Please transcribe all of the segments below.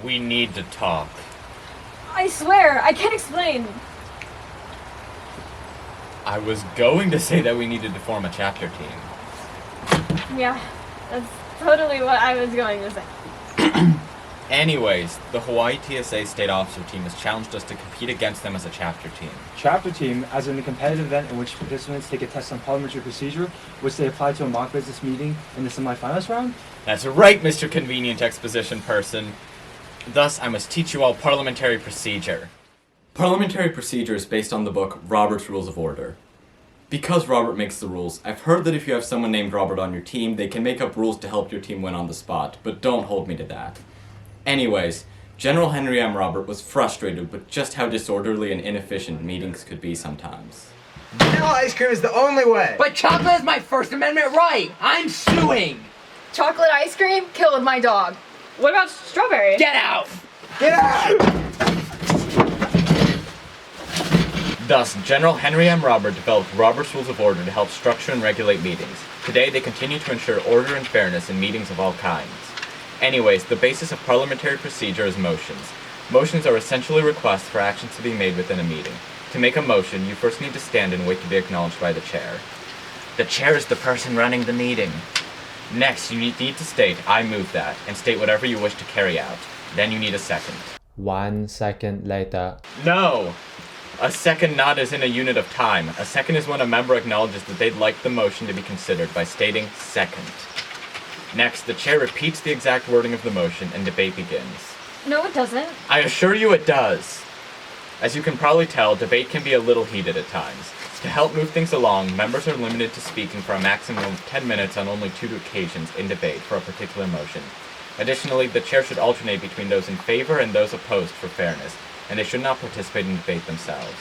We need to talk. I swear, I can't explain. I was going to say that we needed to form a chapter team. Yeah, that's totally what I was going to say. Anyways, the Hawaii TSA State Officer Team has challenged us to compete against them as a chapter team. Chapter team, as in a competitive event in which participants take a test on parliamentary procedure, which they apply to a mock business meeting in the semifinals round? That's right, Mr. Convenient Exposition Person. Thus, I must teach you all parliamentary procedure. Parliamentary procedure is based on the book Robert's Rules of Order. Because Robert makes the rules, I've heard that if you have someone named Robert on your team, they can make up rules to help your team win on the spot, but don't hold me to that. Anyways, General Henry M. Robert was frustrated with just how disorderly and inefficient meetings could be sometimes. Vanilla ice cream is the only way! But chocolate is my First Amendment right! I'm suing! Chocolate ice cream killed my dog. What about strawberry? Get out! Get out! Thus, General Henry M. Robert developed Robert's Rules of Order to help structure and regulate meetings. Today, they continue to ensure order and fairness in meetings of all kinds. Anyways, the basis of parliamentary procedure is motions. Motions are essentially requests for actions to be made within a meeting. To make a motion, you first need to stand and wait to be acknowledged by the chair. The chair is the person running the meeting. Next, you need to state, I move that, and state whatever you wish to carry out. Then you need a second. 1 second later. No! A second not is in a unit of time. A second is when a member acknowledges that they'd like the motion to be considered by stating second. Next, the chair repeats the exact wording of the motion and debate begins. No, it doesn't. I assure you it does. As you can probably tell, debate can be a little heated at times. To help move things along, members are limited to speaking for a maximum of 10 minutes on only 2 occasions in debate for a particular motion. Additionally, the chair should alternate between those in favor and those opposed for fairness, and they should not participate in debate themselves.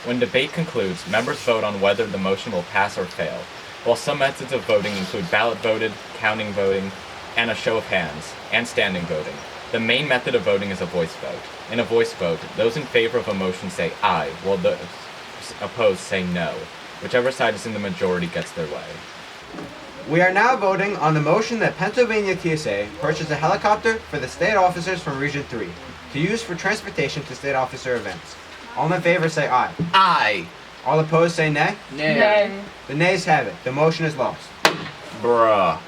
When debate concludes, members vote on whether the motion will pass or fail. While some methods of voting include ballot voted, counting voting, and a show of hands, and standing voting, the main method of voting is a voice vote. In a voice vote, those in favor of a motion say aye, while those opposed say no. Whichever side is in the majority gets their way. We are now voting on the motion that Pennsylvania TSA purchase a helicopter for the state officers from Region 3 to use for transportation to state officer events. All in favor say aye. Aye! All opposed say nay. Nay. The nays have it. The motion is lost. Bruh.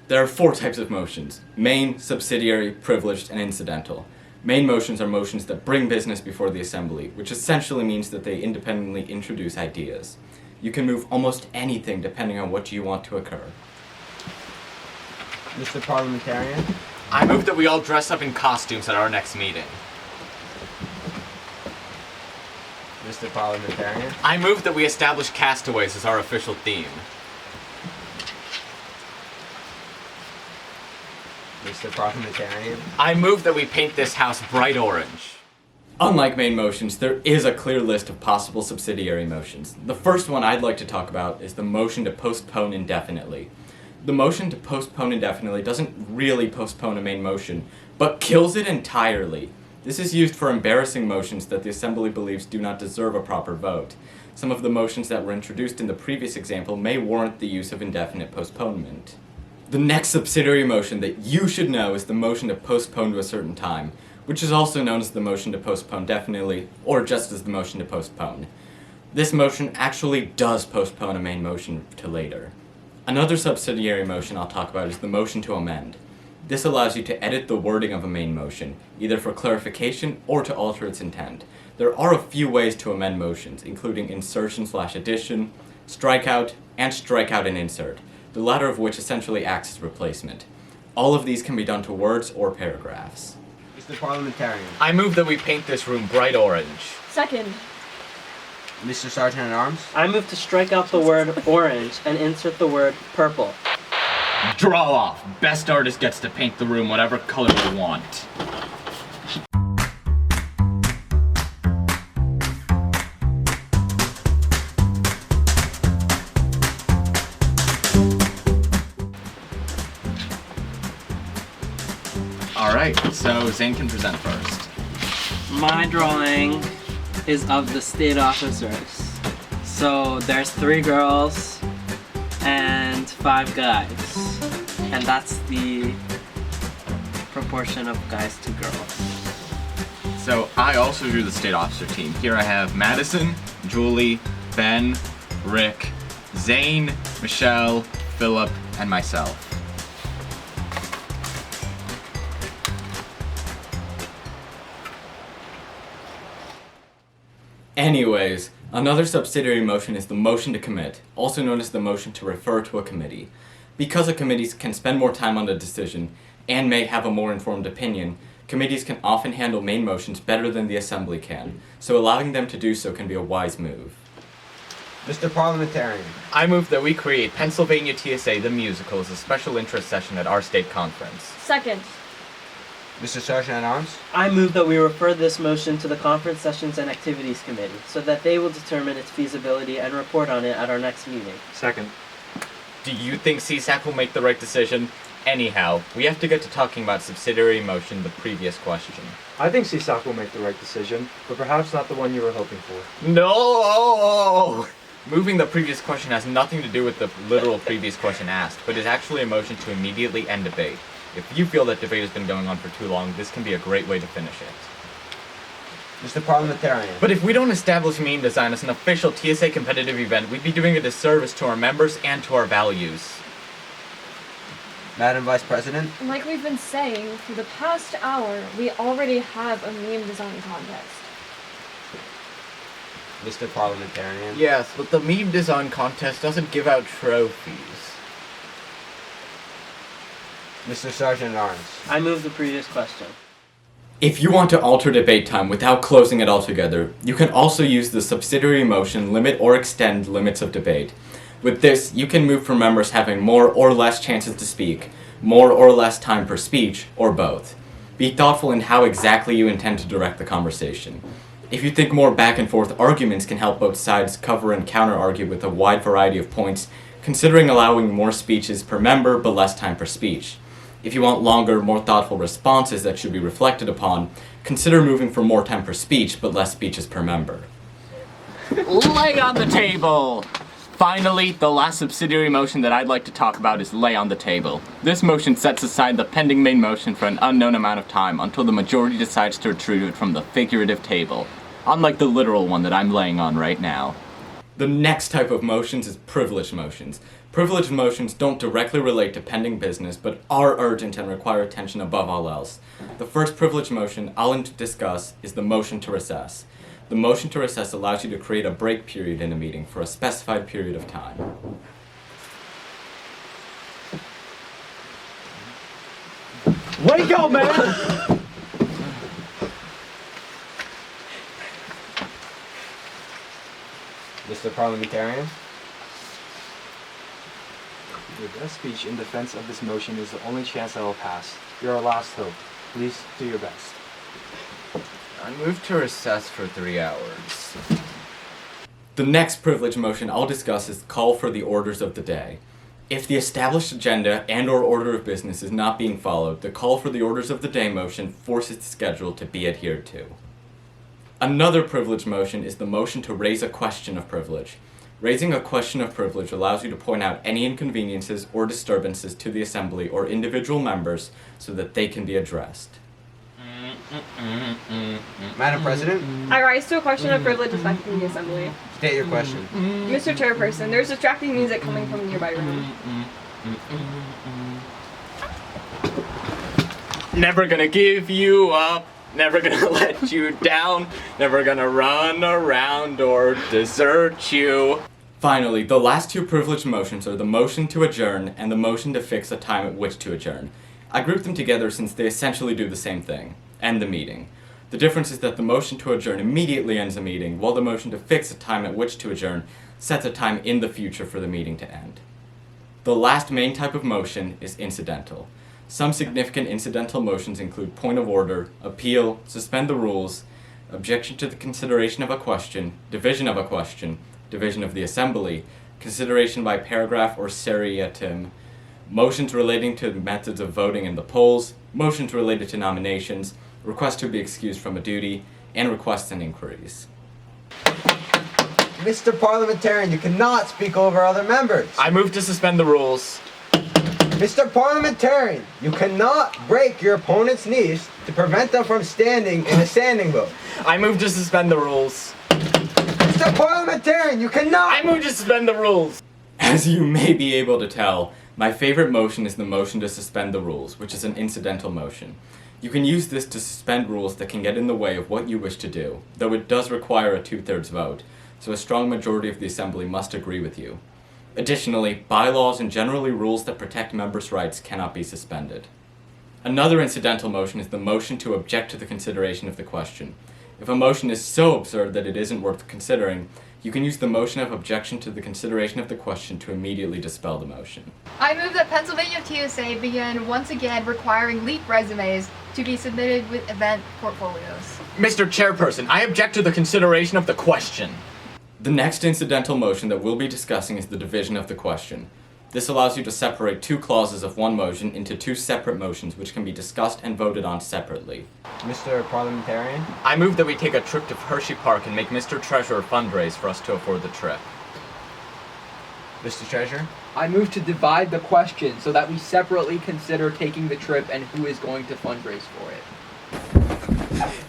There are 4 types of motions: main, subsidiary, privileged, and incidental. Main motions are motions that bring business before the assembly, which essentially means that they independently introduce ideas. You can move almost anything depending on what you want to occur. Mr. Parliamentarian? I move that we all dress up in costumes at our next meeting. Mr. Parliamentarian? I move that we establish castaways as our official theme. Mr. Parliamentarian? I move that we paint this house bright orange. Unlike main motions, there is a clear list of possible subsidiary motions. The first one I'd like to talk about is the motion to postpone indefinitely. The motion to postpone indefinitely doesn't really postpone a main motion, but kills it entirely. This is used for embarrassing motions that the Assembly believes do not deserve a proper vote. Some of the motions that were introduced in the previous example may warrant the use of indefinite postponement. The next subsidiary motion that you should know is the motion to postpone to a certain time, which is also known as the motion to postpone definitely, or just as the motion to postpone. This motion actually does postpone a main motion to later. Another subsidiary motion I'll talk about is the motion to amend. This allows you to edit the wording of a main motion, either for clarification or to alter its intent. There are a few ways to amend motions, including insertion/addition, strikeout, and strikeout and insert, the latter of which essentially acts as replacement. All of these can be done to words or paragraphs. Mr. Parliamentarian? I move that we paint this room bright orange. Second. Mr. Sergeant at Arms? I move to strike out the word orange and insert the word purple. Draw off. Best artist gets to paint the room whatever color they want. Alright, so Zane can present first. My drawing is of the state officers. So there's 3 girls and 5 guys. And that's the proportion of guys to girls. So I also drew the state officer team. Here I have Madison, Julie, Ben, Rick, Zane, Michelle, Philip, and myself. Anyways, another subsidiary motion is the motion to commit, also known as the motion to refer to a committee. Because a committee can spend more time on a decision and may have a more informed opinion, committees can often handle main motions better than the assembly can, so allowing them to do so can be a wise move. Mr. Parliamentarian. I move that we create Pennsylvania TSA the Musical as a special interest session at our state conference. Second. Mr. Sergeant at Arms. I move that we refer this motion to the Conference Sessions and Activities Committee so that they will determine its feasibility and report on it at our next meeting. Second. Do you think CSAC will make the right decision? Anyhow, we have to get to talking about subsidiary motion, the previous question. I think CSAC will make the right decision, but perhaps not the one you were hoping for. No! Moving the previous question has nothing to do with the literal previous question asked, but is actually a motion to immediately end debate. If you feel that debate has been going on for too long, this can be a great way to finish it. Mr. Parliamentarian. But if we don't establish meme design as an official TSA competitive event, we'd be doing a disservice to our members and to our values. Madam Vice President. Like we've been saying, for the past hour, we already have a meme design contest. Mr. Parliamentarian. Yes, but the meme design contest doesn't give out trophies. Mr. Sergeant at Arms. I move the previous question. If you want to alter debate time without closing it altogether, you can also use the subsidiary motion limit or extend limits of debate. With this, you can move for members having more or less chances to speak, more or less time per speech, or both. Be thoughtful in how exactly you intend to direct the conversation. If you think more back and forth arguments can help both sides cover and counter-argue with a wide variety of points, considering allowing more speeches per member but less time per speech. If you want longer, more thoughtful responses that should be reflected upon, consider moving for more time per speech but less speeches per member. Lay on the table! Finally, the last subsidiary motion that I'd like to talk about is lay on the table. This motion sets aside the pending main motion for an unknown amount of time until the majority decides to retrieve it from the figurative table, unlike the literal one that I'm laying on right now. The next type of motions is privileged motions. Privileged motions don't directly relate to pending business, but are urgent and require attention above all else. The first privileged motion I'll discuss is the motion to recess. The motion to recess allows you to create a break period in a meeting for a specified period of time. Wake up, man! Mr. Parliamentarian. Your best speech in defense of this motion is the only chance that will pass. You're our last hope. Please do your best. I move to recess for 3 hours. The next privilege motion I'll discuss is call for the orders of the day. If the established agenda and/or order of business is not being followed, the call for the orders of the day motion forces the schedule to be adhered to. Another privilege motion is the motion to raise a question of privilege. Raising a question of privilege allows you to point out any inconveniences or disturbances to the assembly or individual members so that they can be addressed. Madam President. I rise to a question of privilege affecting the assembly. State your question. Mr. Chairperson, there's distracting music coming from a nearby room. Never gonna give you up, never gonna let you down, never gonna run around or desert you. Finally, the last two privileged motions are the motion to adjourn and the motion to fix a time at which to adjourn. I grouped them together since they essentially do the same thing. End the meeting. The difference is that the motion to adjourn immediately ends a meeting, while the motion to fix a time at which to adjourn sets a time in the future for the meeting to end. The last main type of motion is incidental. Some significant incidental motions include point of order, appeal, suspend the rules, objection to the consideration of a question, division of a question, division of the assembly, consideration by paragraph or seriatim, motions relating to methods of voting in the polls, motions related to nominations, request to be excused from a duty, and requests and inquiries. Mr. Parliamentarian, you cannot speak over other members. I move to suspend the rules. Mr. Parliamentarian, you cannot break your opponent's knees to prevent them from standing in a standing vote. I move to suspend the rules. Mr. Parliamentarian, you cannot. I move to suspend the rules. As you may be able to tell, my favorite motion is the motion to suspend the rules, which is an incidental motion. You can use this to suspend rules that can get in the way of what you wish to do, though it does require a 2/3 vote, so a strong majority of the assembly must agree with you. Additionally, bylaws and generally rules that protect members' rights cannot be suspended. Another incidental motion is the motion to object to the consideration of the question. If a motion is so absurd that it isn't worth considering, you can use the motion of objection to the consideration of the question to immediately dispel the motion. I move that Pennsylvania TSA begin once again requiring LEAP resumes to be submitted with event portfolios. Mr. Chairperson, I object to the consideration of the question. The next incidental motion that we'll be discussing is the division of the question. This allows you to separate two clauses of one motion into two separate motions which can be discussed and voted on separately. Mr. Parliamentarian? I move that we take a trip to Hershey Park and make Mr. Treasurer fundraise for us to afford the trip. Mr. Treasurer? I move to divide the question so that we separately consider taking the trip and who is going to fundraise for it.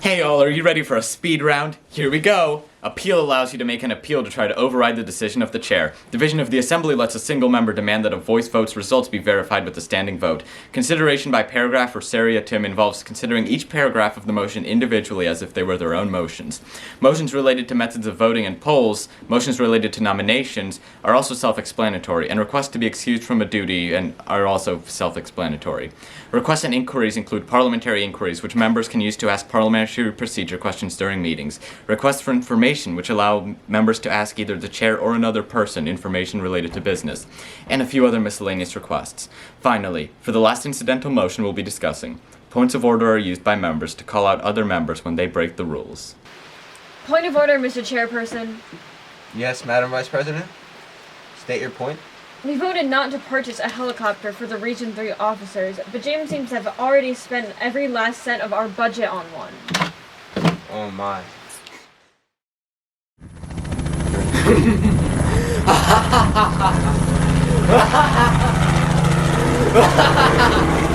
Hey all, are you ready for a speed round? Here we go! Appeal allows you to make an appeal to try to override the decision of the chair. Division of the assembly lets a single member demand that a voice vote's results be verified with a standing vote. Consideration by paragraph or seriatim involves considering each paragraph of the motion individually as if they were their own motions. Motions related to methods of voting and polls, motions related to nominations, are also self-explanatory, and requests to be excused from a duty and are also self-explanatory. Requests and inquiries include parliamentary inquiries, which members can use to ask parliamentary procedure questions during meetings. Requests for information, which allow members to ask either the chair or another person information related to business, and a few other miscellaneous requests. Finally, for the last incidental motion we'll be discussing, points of order are used by members to call out other members when they break the rules. Point of order, Mr. Chairperson. Yes, Madam Vice President? State your point. We voted not to purchase a helicopter for the Region 3 officers, but James seems to have already spent every last cent of our budget on one. Oh my.